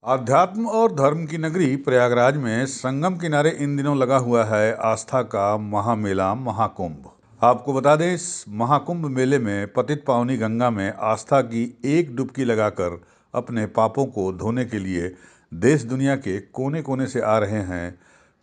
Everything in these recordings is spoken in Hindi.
आध्यात्म और धर्म की नगरी प्रयागराज में संगम किनारे इन दिनों लगा हुआ है आस्था का महामेला महाकुंभ। आपको बता दें, इस महाकुंभ मेले में पतित पावनी गंगा में आस्था की एक डुबकी लगाकर अपने पापों को धोने के लिए देश दुनिया के कोने कोने से आ रहे हैं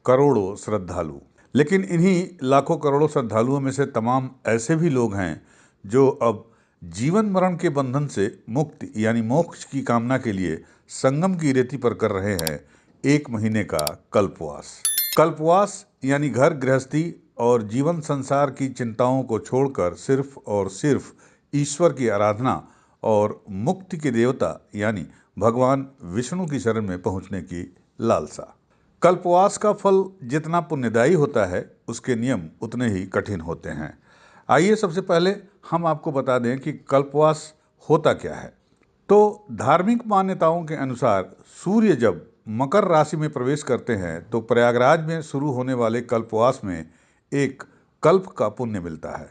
करोड़ों श्रद्धालु। लेकिन इन्हीं लाखों करोड़ों श्रद्धालुओं में से तमाम ऐसे भी लोग हैं जो अब जीवन मरण के बंधन से मुक्ति यानी मोक्ष की कामना के लिए संगम की रेती पर कर रहे हैं 1 महीने का कल्पवास। कल्पवास यानी घर गृहस्थी और जीवन संसार की चिंताओं को छोड़कर सिर्फ और सिर्फ ईश्वर की आराधना और मुक्ति के देवता यानी भगवान विष्णु की शरण में पहुंचने की लालसा। कल्पवास का फल जितना पुण्यदायी होता है, उसके नियम उतने ही कठिन होते हैं। आइए सबसे पहले हम आपको बता दें कि कल्पवास होता क्या है। तो धार्मिक मान्यताओं के अनुसार सूर्य जब मकर राशि में प्रवेश करते हैं तो प्रयागराज में शुरू होने वाले कल्पवास में एक कल्प का पुण्य मिलता है।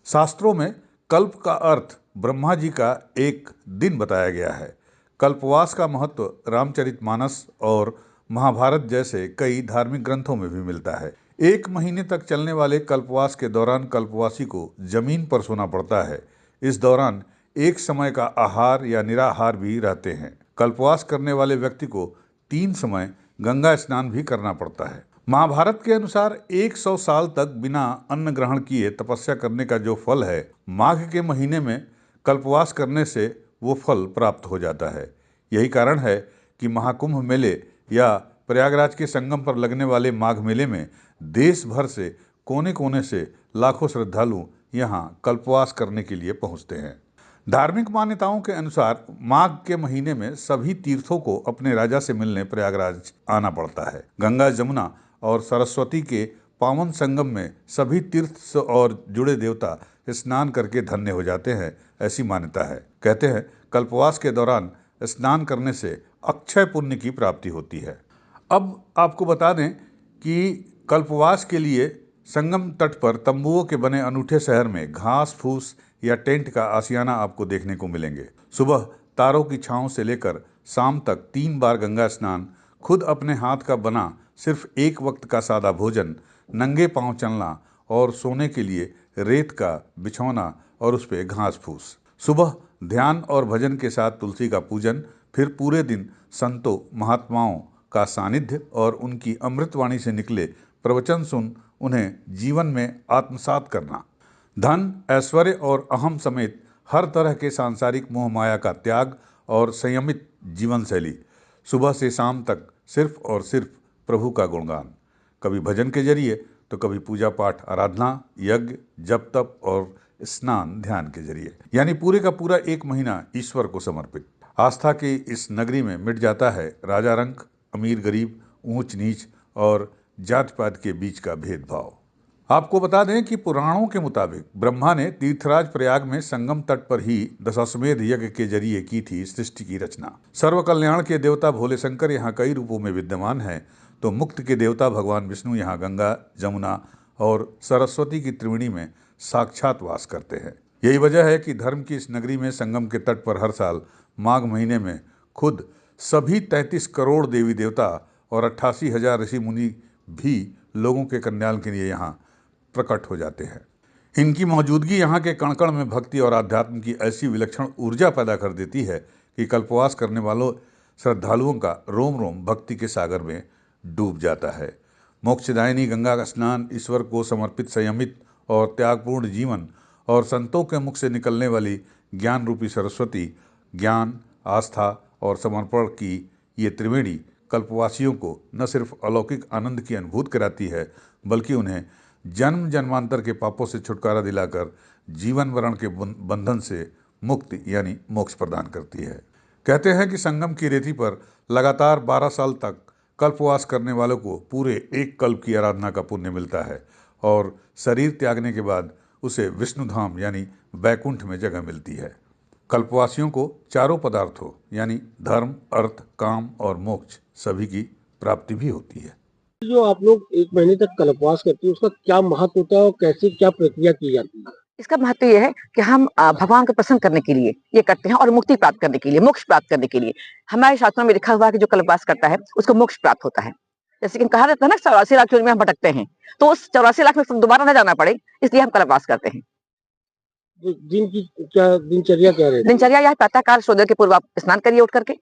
शास्त्रों में कल्प का अर्थ ब्रह्मा जी का एक दिन बताया गया है। कल्पवास का महत्व रामचरितमानस और महाभारत जैसे कई धार्मिक ग्रंथों में भी मिलता है। 1 महीने तक चलने वाले कल्पवास के दौरान कल्पवासी को जमीन पर सोना पड़ता है। इस दौरान एक समय का आहार या निराहार भी रहते हैं। कल्पवास करने वाले व्यक्ति को 3 समय गंगा स्नान भी करना पड़ता है। महाभारत के अनुसार 100 साल तक बिना अन्न ग्रहण किए तपस्या करने का जो फल है, माघ के महीने में कल्पवास करने से वो फल प्राप्त हो जाता है। यही कारण है कि महाकुंभ मेले या प्रयागराज के संगम पर लगने वाले माघ मेले में देश भर से कोने कोने से लाखों श्रद्धालु यहाँ कल्पवास करने के लिए पहुँचते हैं। धार्मिक मान्यताओं के अनुसार माघ के महीने में सभी तीर्थों को अपने राजा से मिलने प्रयागराज आना पड़ता है। गंगा, जमुना और सरस्वती के पावन संगम में सभी तीर्थ से और जुड़े देवता स्नान करके धन्य हो जाते हैं, ऐसी मान्यता है। कहते हैं कल्पवास के दौरान स्नान करने से अक्षय पुण्य की प्राप्ति होती है। अब आपको बता दें कि कल्पवास के लिए संगम तट पर तंबुओं के बने अनूठे शहर में घास फूस या टेंट का आशियाना आपको देखने को मिलेंगे। सुबह तारों की छांव से लेकर शाम तक 3 बार गंगा स्नान, खुद अपने हाथ का बना सिर्फ एक वक्त का सादा भोजन, नंगे पांव चलना और सोने के लिए रेत का बिछौना और उस पर घास फूस। सुबह ध्यान और भजन के साथ तुलसी का पूजन, फिर पूरे दिन संतों महात्माओं का सानिध्य और उनकी अमृतवाणी से निकले प्रवचन सुन उन्हें जीवन में आत्मसात करना। धन, ऐश्वर्य और अहम समेत हर तरह के सांसारिक मोह माया का त्याग और संयमित जीवन शैली। सुबह से शाम तक सिर्फ और सिर्फ प्रभु का गुणगान, कभी भजन के जरिए तो कभी पूजा पाठ आराधना, यज्ञ, जप तप और स्नान ध्यान के जरिए। यानी पूरे का पूरा 1 महीना ईश्वर को समर्पित। आस्था की इस नगरी में मिट जाता है राजा रंक, अमीर गरीब, ऊंच नीच और जात पात के बीच का भेदभाव। आपको बता दें कि पुराणों के मुताबिक ब्रह्मा ने तीर्थराज प्रयाग में संगम तट पर ही दशाश्वमेध यज्ञ के जरिए की थी सृष्टि की रचना। सर्व कल्याण के देवता भोले शंकर यहाँ कई रूपों में विद्यमान हैं, तो मुक्त के देवता भगवान विष्णु यहाँ गंगा, जमुना और सरस्वती की त्रिवेणी में साक्षात वास करते हैं। यही वजह है कि धर्म की इस नगरी में संगम के तट पर हर साल माघ महीने में खुद सभी 33 करोड़ देवी देवता और 88,000 ऋषि मुनि भी लोगों के कल्याण के लिए यहाँ प्रकट हो जाते हैं। इनकी मौजूदगी यहाँ के कण कण में भक्ति और आध्यात्म की ऐसी विलक्षण ऊर्जा पैदा कर देती है कि कल्पवास करने वालों श्रद्धालुओं का रोम रोम भक्ति के सागर में डूब जाता है। मोक्षदायिनी गंगा का स्नान, ईश्वर को समर्पित संयमित और त्यागपूर्ण जीवन और संतों के मुख से निकलने वाली ज्ञान रूपी सरस्वती, ज्ञान, आस्था और समर्पण की ये त्रिवेणी कल्पवासियों को न सिर्फ अलौकिक आनंद की अनुभूति कराती है, बल्कि उन्हें जन्म जन्मांतर के पापों से छुटकारा दिलाकर जीवन मरण के बंधन से मुक्ति यानी मोक्ष प्रदान करती है। कहते हैं कि संगम की रेती पर लगातार 12 साल तक कल्पवास करने वालों को पूरे एक कल्प की आराधना का पुण्य मिलता है और शरीर त्यागने के बाद उसे विष्णुधाम यानी वैकुंठ में जगह मिलती है। कल्पवासियों को चारों पदार्थों यानी धर्म, अर्थ, काम और मोक्ष सभी की प्राप्ति भी होती है। जो आप लोग 1 महीने तक कल्पवास करते हैं, उसका क्या महत्व होता है और कैसे क्या प्रक्रिया की जाती है? इसका महत्व ये है कि हम भगवान को प्रसन्न करने के लिए ये करते हैं और मुक्ति प्राप्त करने के लिए, मोक्ष प्राप्त करने के लिए। हमारे शास्त्रों में लिखा हुआ है कि जो कल्पवास करता है उसको मोक्ष प्राप्त होता है। जैसे कि कहा जाता है ना 84 लाख योनि में हम भटकते हैं, तो उस 84 लाख में दोबारा न जाना पड़े इसलिए हम कल्पवास करते हैं। दिन की क्या दिनचर्या क्या रहती है? दिनचर्या यह प्रातः काल सूर्योदय के पूर्व आप स्नान करिए उठ करके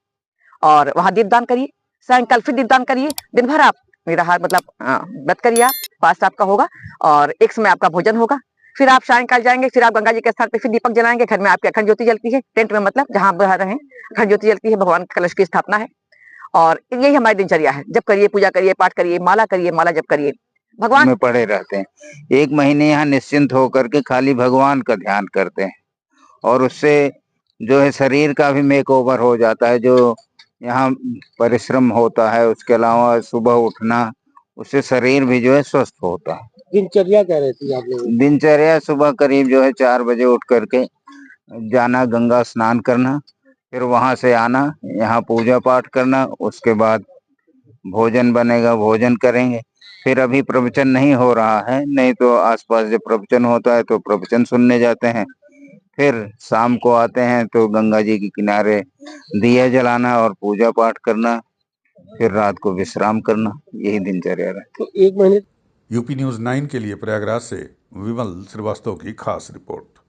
और वहां दीपदान करिए, सायंकाल फिर दीपदान करिए, दिन भर आप निराहार मतलब व्रत करिए, आप फास्ट आपका होगा और एक समय आपका भोजन होगा। फिर आप सायंकाल जाएंगे, फिर आप गंगा जी के स्थान पे फिर दीपक जलाएंगे। घर में आपकी अखंड ज्योति जलती है, टेंट में मतलब जहां आप रह रहे हैं अखंड ज्योति जलती है, भगवान के कलश की स्थापना है और यही हमारी दिनचर्या है। जब करिए, पूजा करिए, पाठ करिए, माला जप करिए, भगवान में पड़े रहते हैं। एक महीने यहाँ निश्चिंत होकर के खाली भगवान का ध्यान करते हैं और उससे जो है शरीर का भी मेक ओवर हो जाता है। जो यहाँ परिश्रम होता है, उसके अलावा सुबह उठना, उससे शरीर भी जो है स्वस्थ होता है। दिनचर्या क्या रहती है आप लोगों की? दिनचर्या सुबह करीब जो है 4 बजे उठ करके जाना, गंगा स्नान करना, फिर वहां से आना, यहाँ पूजा पाठ करना, उसके बाद भोजन बनेगा, भोजन करेंगे। फिर अभी प्रवचन नहीं हो रहा है, नहीं तो आसपास जब प्रवचन होता है तो प्रवचन सुनने जाते हैं। फिर शाम को आते हैं तो गंगा जी के किनारे दिया जलाना और पूजा पाठ करना, फिर रात को विश्राम करना, यही दिनचर्या है। तो एक महीने यूपी न्यूज़ 9 के लिए प्रयागराज से विमल श्रीवास्तव की खास रिपोर्ट।